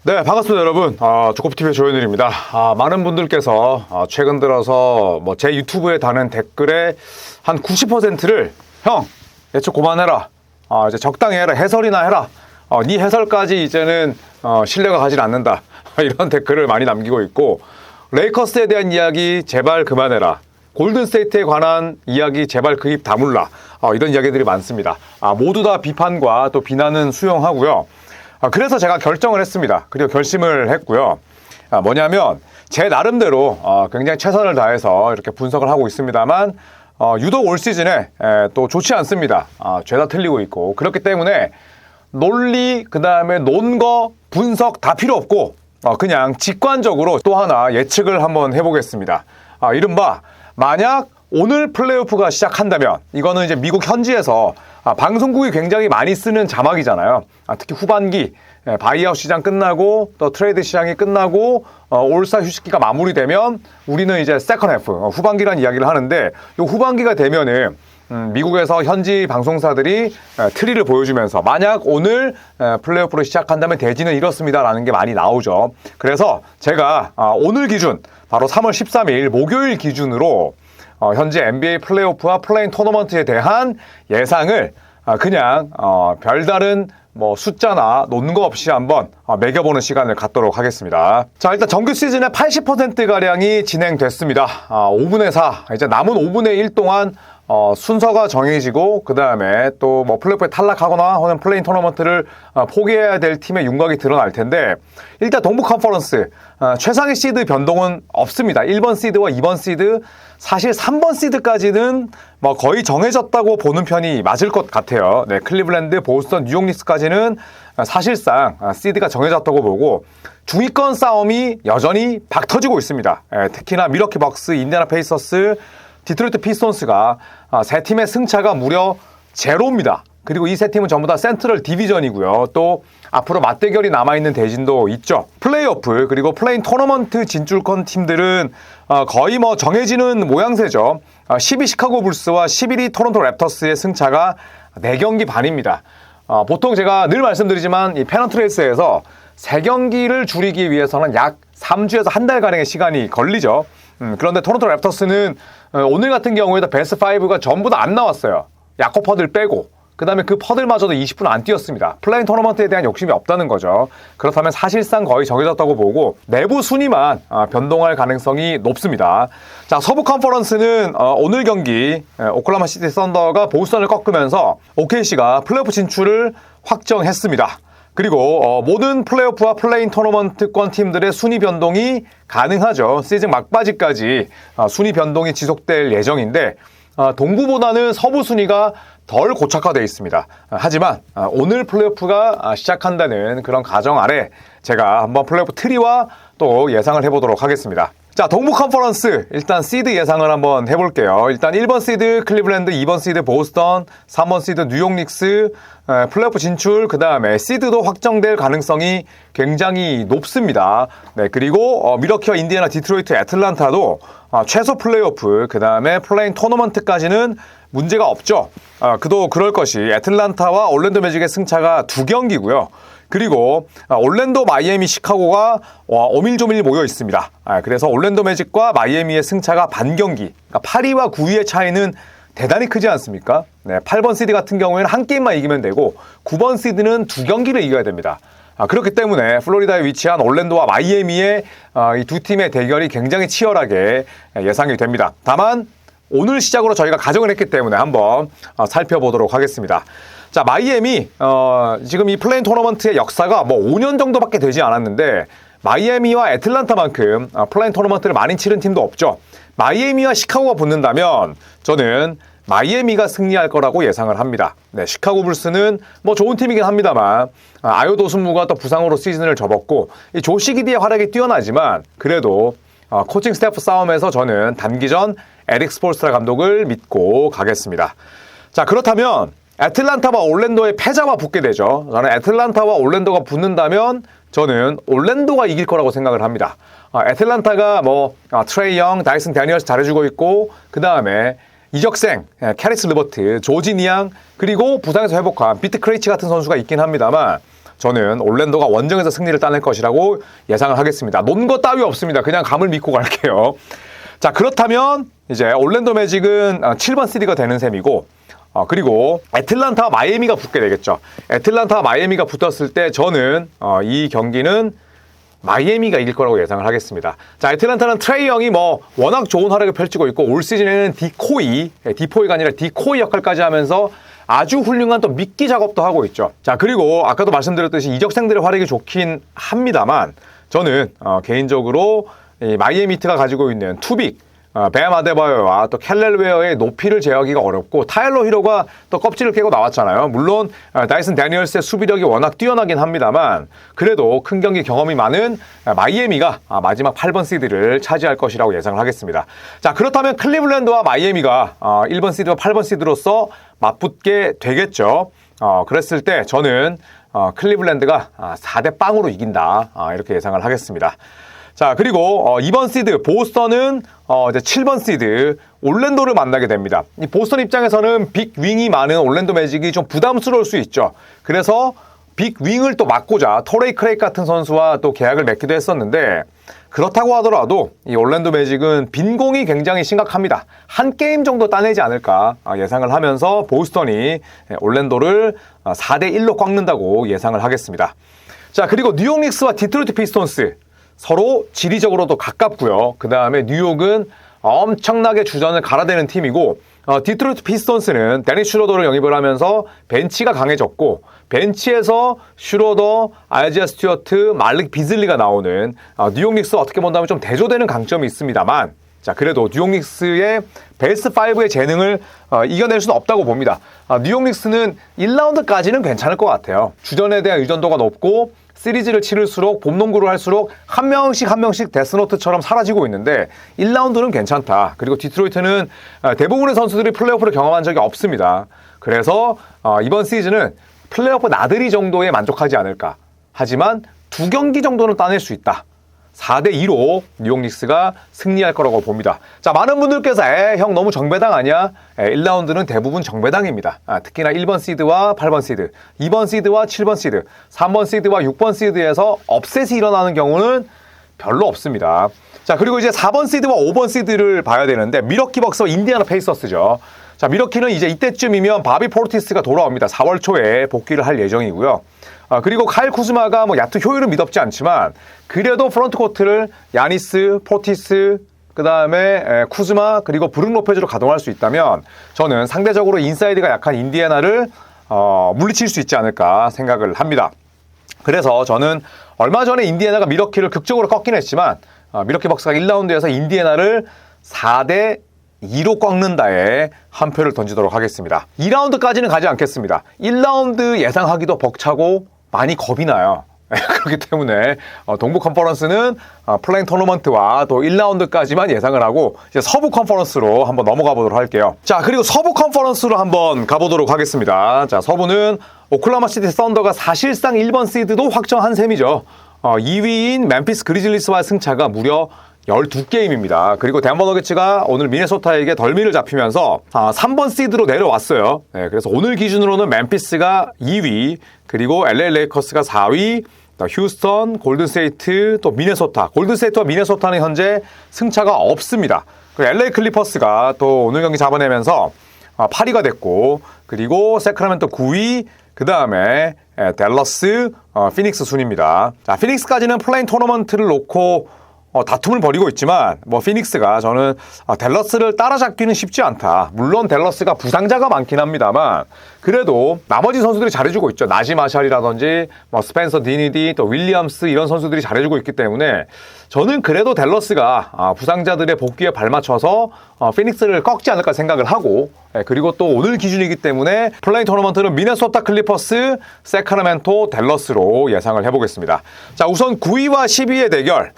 네, 반갑습니다, 여러분. 조코프TV의 조현일입니다. 많은 분들께서 최근 들어서 제 유튜브에 다는 댓글의 한 90%를 형, 예측 그만해라. 이제 적당히 해라. 해설이나 해라. 네 해설까지 이제는 신뢰가 가질 않는다. 이런 댓글을 많이 남기고 있고, 레이커스에 대한 이야기 제발 그만해라. 골든스테이트에 관한 이야기 제발 그 입 다물라. 이런 이야기들이 많습니다. 모두 다 비판과 또 비난은 수용하고요. 그래서 제가 결정을 했습니다. 그리고 결심을 했고요. 뭐냐면 제 나름대로 굉장히 최선을 다해서 이렇게 분석을 하고 있습니다만 유독 올 시즌에 또 좋지 않습니다. 죄다 틀리고 있고 그렇기 때문에 논리 그다음에 논거 분석 다 필요 없고 그냥 직관적으로 또 하나 예측을 한번 해보겠습니다. 이른바 만약 오늘 플레이오프가 시작한다면 이거는 이제 미국 현지에서 방송국이 굉장히 많이 쓰는 자막이잖아요. 특히 후반기 바이아웃 시장 끝나고 또 트레이드 시장이 끝나고 올스타 휴식기가 마무리되면 우리는 이제 세컨 해프 후반기란 이야기를 하는데 이 후반기가 되면은 미국에서 현지 방송사들이 트리를 보여주면서 만약 오늘 플레이오프를 시작한다면 대지는 이렇습니다라는 게 많이 나오죠. 그래서 제가 오늘 기준 바로 3월 13일 목요일 기준으로 현재 NBA 플레이오프와 플레인 토너먼트에 대한 예상을 그냥 별다른 숫자나 놓는 거 없이 한번 매겨보는 시간을 갖도록 하겠습니다. 자, 일단 정규 시즌의 80%가량이 진행됐습니다. 5분의 4, 이제 남은 5분의 1 동안 순서가 정해지고 그 다음에 또 플레이오프에 탈락하거나 혹은 플레인 토너먼트를 포기해야 될 팀의 윤곽이 드러날 텐데 일단 동부 컨퍼런스 최상위 시드 변동은 없습니다. 1번 시드와 2번 시드 사실 3번 시드까지는 거의 정해졌다고 보는 편이 맞을 것 같아요. 네, 클리블랜드, 보스턴, 뉴욕 닉스까지는 사실상 시드가 정해졌다고 보고 중위권 싸움이 여전히 박터지고 있습니다. 특히나 밀워키 벅스, 인디애나 페이서스, 디트로이트 피스톤스가 세 팀의 승차가 무려 제로입니다. 그리고 이 세 팀은 전부 다 센트럴 디비전이고요. 또 앞으로 맞대결이 남아있는 대진도 있죠. 플레이오프 그리고 플레인 토너먼트 진출권 팀들은 거의 정해지는 모양새죠. 10위 시카고 불스와 11위 토론토 랩터스의 승차가 4경기 반입니다. 보통 제가 늘 말씀드리지만 이 페넌트 레이스에서 3경기를 줄이기 위해서는 약 3주에서 한 달가량의 시간이 걸리죠. 그런데 토론토 랩터스는 오늘 같은 경우에도 베스트 5가 전부 다 안 나왔어요. 야코 퍼들 빼고. 그 다음에 그 퍼들마저도 20분 안 뛰었습니다. 플레인 토너먼트에 대한 욕심이 없다는 거죠. 그렇다면 사실상 거의 정해졌다고 보고 내부 순위만 변동할 가능성이 높습니다. 자, 서부 컨퍼런스는 오늘 경기 오클라호마 시티 썬더가 보스턴을 꺾으면서 OKC가 플레이오프 진출을 확정했습니다. 그리고 모든 플레이오프와 플레인 토너먼트권 팀들의 순위 변동이 가능하죠. 시즌 막바지까지 순위 변동이 지속될 예정인데 동부보다는 서부 순위가 덜 고착화되어 있습니다. 하지만 오늘 플레이오프가 시작한다는 그런 가정 아래 제가 한번 플레이오프 트리와 또 예상을 해보도록 하겠습니다. 자, 동부 컨퍼런스 일단 시드 예상을 한번 해볼게요. 일단 1번 시드 클리블랜드, 2번 시드 보스턴, 3번 시드 뉴욕 닉스, 플레이오프 진출, 그 다음에 시드도 확정될 가능성이 굉장히 높습니다. 네, 그리고 밀워키와 인디애나, 디트로이트, 애틀란타도 최소 플레이오프, 그 다음에 플레인 토너먼트까지는 문제가 없죠. 그도 그럴 것이 애틀란타와 올랜도 매직의 승차가 2경기고요. 그리고 올랜도, 마이애미, 시카고가 오밀조밀 모여 있습니다. 그래서 올랜도 매직과 마이애미의 승차가 반경기, 그러니까 8위와 9위의 차이는 대단히 크지 않습니까? 네, 8번 시드 같은 경우에는 한 게임만 이기면 되고 9번 시드는 2경기를 이겨야 됩니다. 그렇기 때문에 플로리다에 위치한 올랜도와 마이애미의 이 두 팀의 대결이 굉장히 치열하게 예상이 됩니다. 다만 오늘 시작으로 저희가 가정을 했기 때문에 한번 살펴보도록 하겠습니다. 자, 마이애미 지금 이 플레인 토너먼트의 역사가 5년 정도밖에 되지 않았는데 마이애미와 애틀란타만큼 플레인 토너먼트를 많이 치른 팀도 없죠. 마이애미와 시카고가 붙는다면 저는 마이애미가 승리할 거라고 예상을 합니다. 네, 시카고 불스는 좋은 팀이긴 합니다만 아요 도순무가 또 부상으로 시즌을 접었고 이 조시 기디의 활약이 뛰어나지만 그래도 코칭 스태프 싸움에서 저는 단기전 에릭 스폴스트라 감독을 믿고 가겠습니다. 자, 그렇다면 애틀란타와 올랜도의 패자와 붙게 되죠. 저는 애틀란타와 올랜도가 붙는다면 저는 올랜도가 이길 거라고 생각을 합니다. 애틀란타가 트레이 영, 다이슨 데니얼스 잘해주고 있고, 그 다음에 이적생, 캐리스 르버트, 조지 니앙, 그리고 부상에서 회복한 비트 크레이치 같은 선수가 있긴 합니다만, 저는 올랜도가 원정에서 승리를 따낼 것이라고 예상을 하겠습니다. 논 거 따위 없습니다. 그냥 감을 믿고 갈게요. 자, 그렇다면 이제 올랜도 매직은 7번 시드가 되는 셈이고, 그리고 애틀란타와 마이애미가 붙게 되겠죠. 애틀란타와 마이애미가 붙었을 때 저는 이 경기는 마이애미가 이길 거라고 예상을 하겠습니다. 자, 애틀란타는 트레이 영이 워낙 좋은 활약을 펼치고 있고, 올 시즌에는 디포이가 아니라 디코이 역할까지 하면서 아주 훌륭한 또 미끼 작업도 하고 있죠. 자, 그리고 아까도 말씀드렸듯이 이적생들의 활약이 좋긴 합니다만, 저는 개인적으로 이 마이애미 히트가 가지고 있는 투빅, 뱀 아데바요와 또 켈렐 웨어의 높이를 제어하기가 어렵고, 타일러 히로가 또 껍질을 깨고 나왔잖아요. 물론 다이슨 데니얼스의 수비력이 워낙 뛰어나긴 합니다만, 그래도 큰 경기 경험이 많은 마이애미가 마지막 8번 시드를 차지할 것이라고 예상을 하겠습니다. 자, 그렇다면 클리블랜드와 마이애미가 1번 시드와 8번 시드로서 맞붙게 되겠죠. 그랬을 때 저는 클리블랜드가 4대 0으로 이긴다, 이렇게 예상을 하겠습니다. 자, 그리고 2번 시드 보스턴은 이제 7번 시드 올랜도를 만나게 됩니다. 이 보스턴 입장에서는 빅 윙이 많은 올랜도 매직이 좀 부담스러울 수 있죠. 그래서 빅 윙을 또 막고자 토레이 크레이크 같은 선수와 또 계약을 맺기도 했었는데, 그렇다고 하더라도 이 올랜도 매직은 빈공이 굉장히 심각합니다. 한 게임 정도 따내지 않을까 예상을 하면서 보스턴이 올랜도를 4대 1로 꺾는다고 예상을 하겠습니다. 자, 그리고 뉴욕 닉스와 디트로이트 피스톤스 서로 지리적으로도 가깝고요. 그 다음에 뉴욕은 엄청나게 주전을 갈아대는 팀이고, 디트로이트 피스톤스는 데니 슈로더를 영입을 하면서 벤치가 강해졌고, 벤치에서 슈로더, 아이지아 스튜어트, 말릭 비즐리가 나오는 뉴욕 닉스 어떻게 본다면 좀 대조되는 강점이 있습니다만, 자, 그래도 뉴욕 닉스의 베스트 5의 재능을 이겨낼 수는 없다고 봅니다. 뉴욕 닉스는 1라운드까지는 괜찮을 것 같아요. 주전에 대한 의존도가 높고, 시리즈를 치를수록, 봄농구를 할수록 한 명씩 데스노트처럼 사라지고 있는데 1라운드는 괜찮다. 그리고 디트로이트는 대부분의 선수들이 플레이오프를 경험한 적이 없습니다. 그래서 이번 시즌은 플레이오프 나들이 정도에 만족하지 않을까. 하지만 2경기 정도는 따낼 수 있다. 4대 2로 뉴욕 닉스가 승리할 거라고 봅니다. 자, 많은 분들께서 형 너무 정배당 아니야? 1라운드는 대부분 정배당입니다. 특히나 1번 시드와 8번 시드, 2번 시드와 7번 시드, 3번 시드와 6번 시드에서 업셋이 일어나는 경우는 별로 없습니다. 자, 그리고 이제 4번 시드와 5번 시드를 봐야 되는데, 미러키 벅스와 인디애나 페이서스죠. 자, 미러키는 이제 이때쯤이면 바비 포르티스가 돌아옵니다. 4월 초에 복귀를 할 예정이고요. 그리고 카일 쿠즈마가 야투 효율은 미덥지 않지만, 그래도 프런트 코트를 야니스, 포티스, 그 다음에 쿠즈마, 그리고 브룩 로페즈로 가동할 수 있다면, 저는 상대적으로 인사이드가 약한 인디애나를 물리칠 수 있지 않을까 생각을 합니다. 그래서 저는 얼마 전에 인디애나가 미러키를 극적으로 꺾긴 했지만, 미러키 벅스가 1라운드에서 인디애나를 4대 2로 꺾는다에 한 표를 던지도록 하겠습니다. 2라운드까지는 가지 않겠습니다. 1라운드 예상하기도 벅차고 많이 겁이 나요. 그렇기 때문에 동부 컨퍼런스는 플레인 토너먼트와 또 1라운드까지만 예상을 하고, 이제 서부 컨퍼런스로 한번 넘어가 보도록 할게요. 자, 그리고 서부 컨퍼런스로 한번 가보도록 하겠습니다. 자, 서부는 오클라호마 시티 썬더가 사실상 1번 시드도 확정한 셈이죠. 2위인 멤피스 그리즐리스와의 승차가 무려 12게임입니다. 그리고 덴버 너게츠가 오늘 미네소타에게 덜미를 잡히면서 3번 시드로 내려왔어요. 네, 그래서 오늘 기준으로는 멤피스가 2위, 그리고 LA 레이커스가 4위, 휴스턴, 골든스테이트, 또 미네소타. 골든스테이트와 미네소타는 현재 승차가 없습니다. 그리고 LA 클리퍼스가 또 오늘 경기 잡아내면서 8위가 됐고, 그리고 세크라멘토 9위, 그 다음에 댈러스, 피닉스 순입니다. 자, 피닉스까지는 플레인 토너먼트를 놓고 다툼을 벌이고 있지만, 피닉스가 저는 댈러스를 따라잡기는 쉽지 않다. 물론 댈러스가 부상자가 많긴 합니다만, 그래도 나머지 선수들이 잘해주고 있죠. 나지 마샬이라든지 스펜서 디니디, 또 윌리엄스, 이런 선수들이 잘해주고 있기 때문에 저는 그래도 댈러스가 부상자들의 복귀에 발맞춰서 피닉스를 꺾지 않을까 생각을 하고, 그리고 또 오늘 기준이기 때문에 플레이 토너먼트는 미네소타 클리퍼스, 세크라멘토, 댈러스로 예상을 해보겠습니다. 자, 우선 9위와 10위의 대결,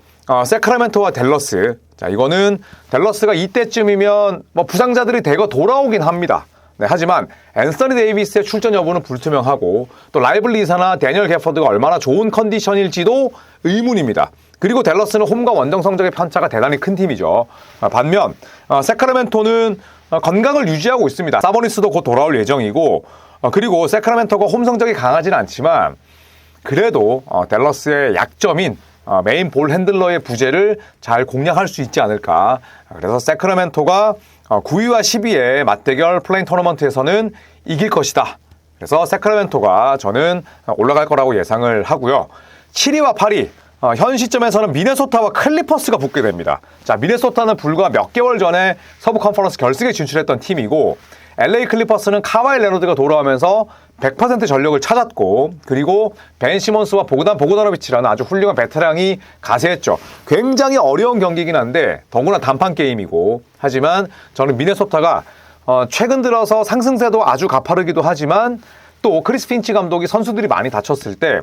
세크라멘토와 댈러스. 자, 이거는 댈러스가 이때쯤이면 부상자들이 대거 돌아오긴 합니다. 네, 하지만 앤서니 데이비스의 출전 여부는 불투명하고 또 라이블리 이사나 데니얼 게퍼드가 얼마나 좋은 컨디션일지도 의문입니다. 그리고 댈러스는 홈과 원정 성적의 편차가 대단히 큰 팀이죠. 반면 세크라멘토는 건강을 유지하고 있습니다. 사보니스도 곧 돌아올 예정이고 그리고 세크라멘토가 홈 성적이 강하지는 않지만 그래도 댈러스의 약점인 메인 볼 핸들러의 부재를 잘 공략할 수 있지 않을까. 그래서 세크라멘토가 9위와 10위의 맞대결 플레인 토너먼트에서는 이길 것이다. 그래서 세크라멘토가 저는 올라갈 거라고 예상을 하고요. 7위와 8위 현 시점에서는 미네소타와 클리퍼스가 붙게 됩니다. 자, 미네소타는 불과 몇 개월 전에 서부 컨퍼런스 결승에 진출했던 팀이고 LA 클리퍼스는 카와이 레너드가 돌아오면서 100% 전력을 찾았고 그리고 벤 시몬스와 보그다노비치라는 아주 훌륭한 베테랑이 가세했죠. 굉장히 어려운 경기이긴 한데 더구나 단판 게임이고 하지만 저는 미네소타가 최근 들어서 상승세도 아주 가파르기도 하지만 또 크리스 핀치 감독이 선수들이 많이 다쳤을 때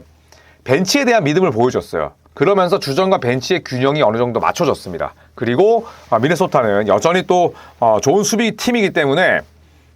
벤치에 대한 믿음을 보여줬어요. 그러면서 주전과 벤치의 균형이 어느 정도 맞춰졌습니다. 그리고 미네소타는 여전히 또 좋은 수비 팀이기 때문에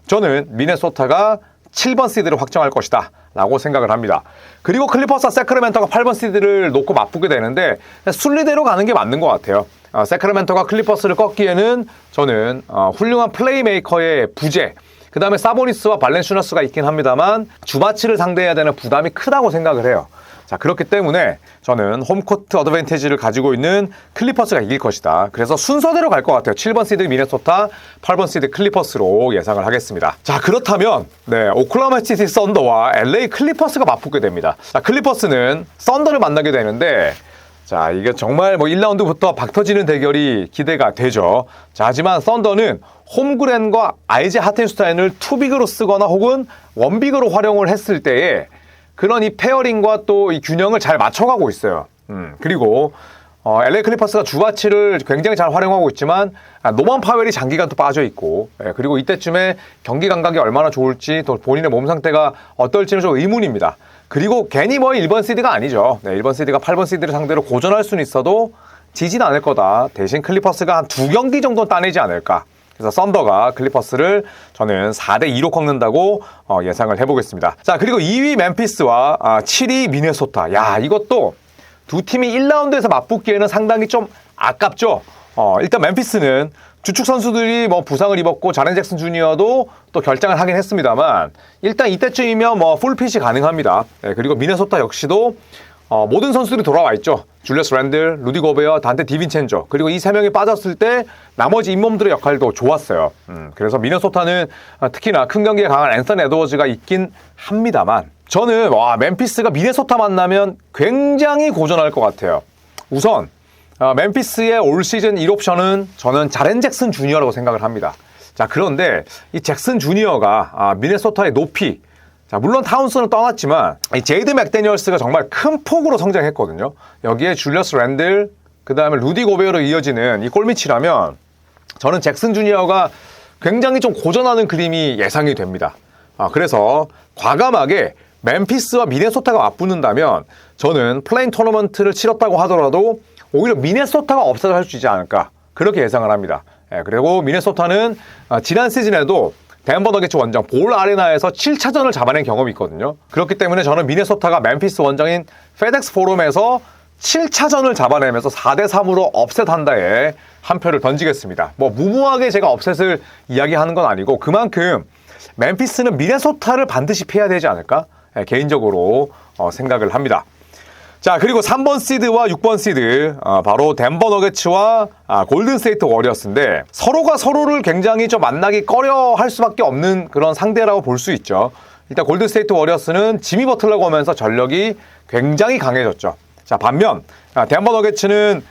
저는 미네소타가 7번 시드를 확정할 것이다 라고 생각을 합니다. 그리고 클리퍼스와 세크라멘토가 8번 시드를 놓고 맞붙게 되는데 순리대로 가는 게 맞는 것 같아요. 세크라멘토가 클리퍼스를 꺾기에는 저는 훌륭한 플레이메이커의 부재, 그 다음에 사보니스와 발렌슈나스가 있긴 합니다만 주바치를 상대해야 되는 부담이 크다고 생각을 해요. 자, 그렇기 때문에 저는 홈코트 어드밴티지를 가지고 있는 클리퍼스가 이길 것이다. 그래서 순서대로 갈 것 같아요. 7번 시드 미네소타, 8번 시드 클리퍼스로 예상을 하겠습니다. 자, 그렇다면 오클라호마 시티 썬더와 LA 클리퍼스가 맞붙게 됩니다. 자, 클리퍼스는 썬더를 만나게 되는데 자, 이게 정말 1라운드부터 박터지는 대결이 기대가 되죠. 자, 하지만 썬더는 홈그랜과 아이제 하텐슈타인을 투빅으로 쓰거나 혹은 원빅으로 활용을 했을 때에 그런 이 페어링과 또 이 균형을 잘 맞춰가고 있어요. 그리고 LA 클리퍼스가 주바치를 굉장히 잘 활용하고 있지만 노만 파웰이 장기간 또 빠져 있고 그리고 이때쯤에 경기 감각이 얼마나 좋을지 또 본인의 몸 상태가 어떨지는 좀 의문입니다. 그리고 괜히 1번 시드가 아니죠. 1번 시드가 8번 시드를 상대로 고전할 수는 있어도 지진 않을 거다. 대신 클리퍼스가 한 2경기 정도 따내지 않을까. 그래서 썬더가 클리퍼스를 저는 4대2로 꺾는다고 예상을 해보겠습니다. 자, 그리고 2위 멤피스와 7위 미네소타. 야, 이것도 두 팀이 1라운드에서 맞붙기에는 상당히 좀 아깝죠. 일단 멤피스는 주축 선수들이 부상을 입었고 자렌 잭슨 주니어도 또 결장을 하긴 했습니다만 일단 이때쯤이면 풀핏이 가능합니다. 그리고 미네소타 역시도 모든 선수들이 돌아와 있죠. 줄리어스 랜들, 루디 고베어, 단테 디빈첸조 그리고 이 세 명이 빠졌을 때 나머지 잇몸들의 역할도 좋았어요. 그래서 미네소타는 특히나 큰 경기에 강한 앤서니 에드워즈가 있긴 합니다만 저는 멤피스가 미네소타 만나면 굉장히 고전할 것 같아요. 우선 멤피스의 올 시즌 1옵션은 저는 자렌 잭슨 주니어라고 생각을 합니다. 자, 그런데 이 잭슨 주니어가 미네소타의 높이 자, 물론 타운스는 떠났지만 이 제이드 맥데니얼스가 정말 큰 폭으로 성장했거든요. 여기에 줄리어스 랜들, 그 다음에 루디 고베어로 이어지는 이 골밑이라면 저는 잭슨 주니어가 굉장히 좀 고전하는 그림이 예상이 됩니다. 그래서 과감하게 멤피스와 미네소타가 맞붙는다면 저는 플레인 토너먼트를 치렀다고 하더라도 오히려 미네소타가 업셋을 할 수 있지 않을까 그렇게 예상을 합니다. 그리고 미네소타는 지난 시즌에도 덴버 너게츠 원정 볼 아레나에서 7차전을 잡아낸 경험이 있거든요. 그렇기 때문에 저는 미네소타가 멤피스 원정인 페덱스 포럼에서 7차전을 잡아내면서 4대3으로 업셋한다에 한 표를 던지겠습니다. 무모하게 제가 업셋을 이야기하는 건 아니고 그만큼 멤피스는 미네소타를 반드시 피해야 되지 않을까? 개인적으로 생각을 합니다. 자, 그리고 3번 시드와 6번 시드 바로 덴버 너게츠와 골든 스테이트 워리어스인데 서로가 서로를 굉장히 좀 만나기 꺼려할 수밖에 없는 그런 상대라고 볼 수 있죠. 일단 골든 스테이트 워리어스는 지미 버틀러가 오면서 전력이 굉장히 강해졌죠. 자, 반면 덴버 너게츠는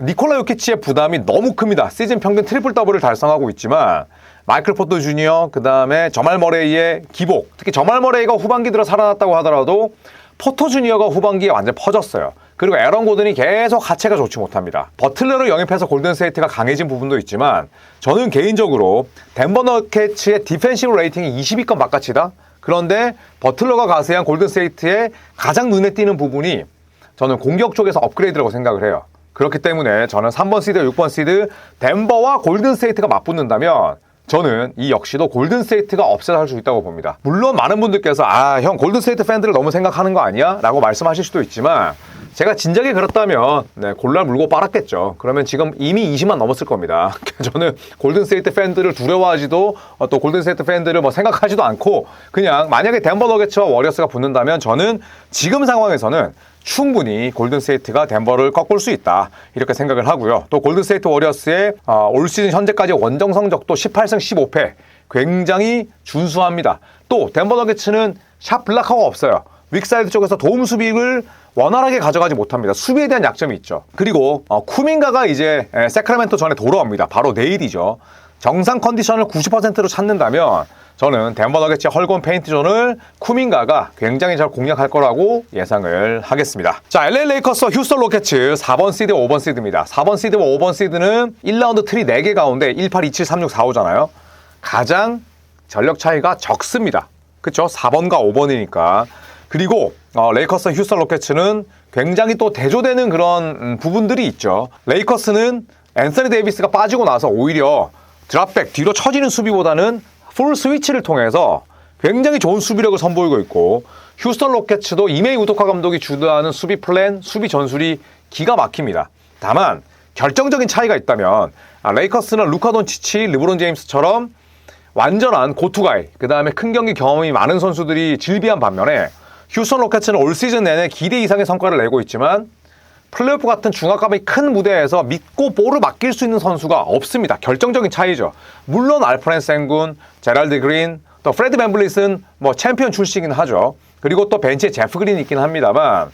니콜라 요키치의 부담이 너무 큽니다. 시즌 평균 트리플 더블을 달성하고 있지만 마이클 포터 주니어, 그 다음에 저말 머레이의 기복, 특히 저말 머레이가 후반기 들어 살아났다고 하더라도 포터 주니어가 후반기에 완전 퍼졌어요. 그리고 에런 고든이 계속 하체가 좋지 못합니다. 버틀러를 영입해서 골든스테이트가 강해진 부분도 있지만 저는 개인적으로 덴버 너게츠의 디펜시브 레이팅이 20위권 바깥이다? 그런데 버틀러가 가세한 골든스테이트의 가장 눈에 띄는 부분이 저는 공격 쪽에서 업그레이드라고 생각을 해요. 그렇기 때문에 저는 3번 시드, 6번 시드 덴버와 골든스테이트가 맞붙는다면 저는 이 역시도 골든스테이트가 업셋 할 수 있다고 봅니다. 물론 많은 분들께서 형 골든스테이트 팬들을 너무 생각하는 거 아니야? 라고 말씀하실 수도 있지만 제가 진작에 그렇다면 골라 물고 빨았겠죠. 그러면 지금 이미 20만 넘었을 겁니다. 저는 골든스테이트 팬들을 두려워하지도 또 골든스테이트 팬들을 뭐 생각하지도 않고 그냥 만약에 덴버 너게츠와 워리어스가 붙는다면 저는 지금 상황에서는 충분히 골든스테이트가 덴버를 꺾을 수 있다 이렇게 생각을 하고요. 또 골든스테이트 워리어스의 올 시즌 현재까지 원정 성적도 18승 15패 굉장히 준수합니다. 또 덴버 너게츠는 샷 블락하고 없어요. 윅사이드 쪽에서 도움 수비를 원활하게 가져가지 못합니다. 수비에 대한 약점이 있죠. 그리고 쿠민가가 이제 세크라멘토 전에 돌아옵니다. 바로 내일이죠. 정상 컨디션을 90%로 찾는다면 저는 덴버 너게츠의 헐거운 페인트존을 쿠민가가 굉장히 잘 공략할 거라고 예상을 하겠습니다. 자, LA 레이커스와 휴스턴 로켓츠 4번 시드, 5번 시드입니다. 4번 시드와 5번 시드는 1라운드 트리 4개 가운데 1, 8, 2, 7, 3, 6, 4, 5잖아요. 가장 전력 차이가 적습니다. 그쵸? 4번과 5번이니까. 그리고 레이커스, 휴스턴 로켓츠는 굉장히 또 대조되는 그런 부분들이 있죠. 레이커스는 앤서니 데이비스가 빠지고 나서 오히려 드랍백 뒤로 처지는 수비보다는 풀 스위치를 통해서 굉장히 좋은 수비력을 선보이고 있고 휴스턴 로켓츠도 이메이 우도카 감독이 주도하는 수비 플랜, 수비 전술이 기가 막힙니다. 다만 결정적인 차이가 있다면 레이커스는 루카 돈치치, 르브론 제임스처럼 완전한 고투가이, 그 다음에 큰 경기 경험이 많은 선수들이 질비한 반면에 휴스턴 로켓츠는 올 시즌 내내 기대 이상의 성과를 내고 있지만 플레이오프 같은 중압감이 큰 무대에서 믿고 볼을 맡길 수 있는 선수가 없습니다. 결정적인 차이죠. 물론 알프렌 생군, 제랄드 그린, 또 프레드 밴블릿은 뭐 챔피언 출신이긴 하죠. 그리고 또 벤치에 제프 그린이 있긴 합니다만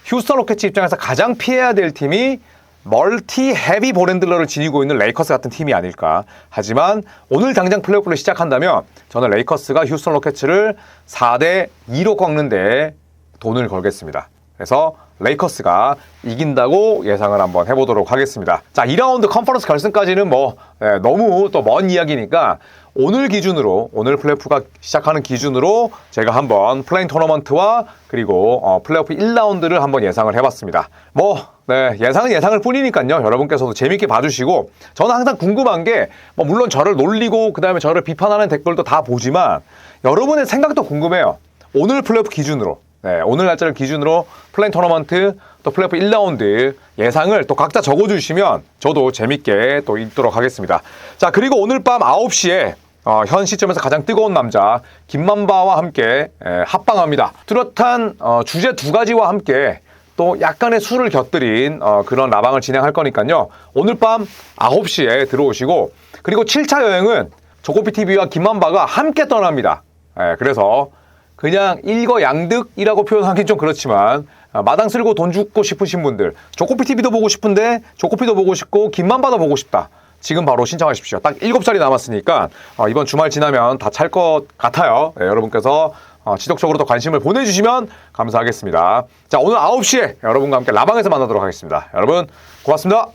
휴스턴 로켓츠 입장에서 가장 피해야 될 팀이 멀티 헤비 볼핸들러를 지니고 있는 레이커스 같은 팀이 아닐까. 하지만 오늘 당장 플레이오프를 시작한다면 저는 레이커스가 휴스턴 로켓츠를 4대 2로 꺾는데 돈을 걸겠습니다. 그래서 레이커스가 이긴다고 예상을 한번 해보도록 하겠습니다. 자, 2라운드 컨퍼런스 결승까지는 너무 또 먼 이야기니까 오늘 기준으로, 오늘 플레이오프가 시작하는 기준으로 제가 한번 플레인 토너먼트와 그리고 플레이오프 1라운드를 한번 예상을 해봤습니다. 예상은 예상일 뿐이니까요. 여러분께서도 재밌게 봐주시고 저는 항상 궁금한 게 물론 저를 놀리고 그 다음에 저를 비판하는 댓글도 다 보지만 여러분의 생각도 궁금해요. 오늘 플레이오프 기준으로 오늘 날짜를 기준으로 플레인 토너먼트 또 플레이오프 1라운드 예상을 또 각자 적어주시면 저도 재밌게 또 읽도록 하겠습니다. 자, 그리고 오늘 밤 9시에 현 시점에서 가장 뜨거운 남자 김만바와 함께 합방합니다. 뚜렷한 주제 2가지와 함께 또 약간의 술을 곁들인 그런 라방을 진행할 거니까요. 오늘 밤 9시에 들어오시고 그리고 7차 여행은 조코피TV와 김만바가 함께 떠납니다. 그래서 그냥 일거양득이라고 표현하긴 좀 그렇지만 마당 쓸고 돈 주고 싶으신 분들 조코피TV도 보고 싶은데 조코피도 보고 싶고 김만바도 보고 싶다. 지금 바로 신청하십시오. 딱 7자리 남았으니까 이번 주말 지나면 다 찰 것 같아요. 여러분께서 지속적으로 더 관심을 보내주시면 감사하겠습니다. 자, 오늘 9시에 여러분과 함께 라방에서 만나도록 하겠습니다. 여러분 고맙습니다.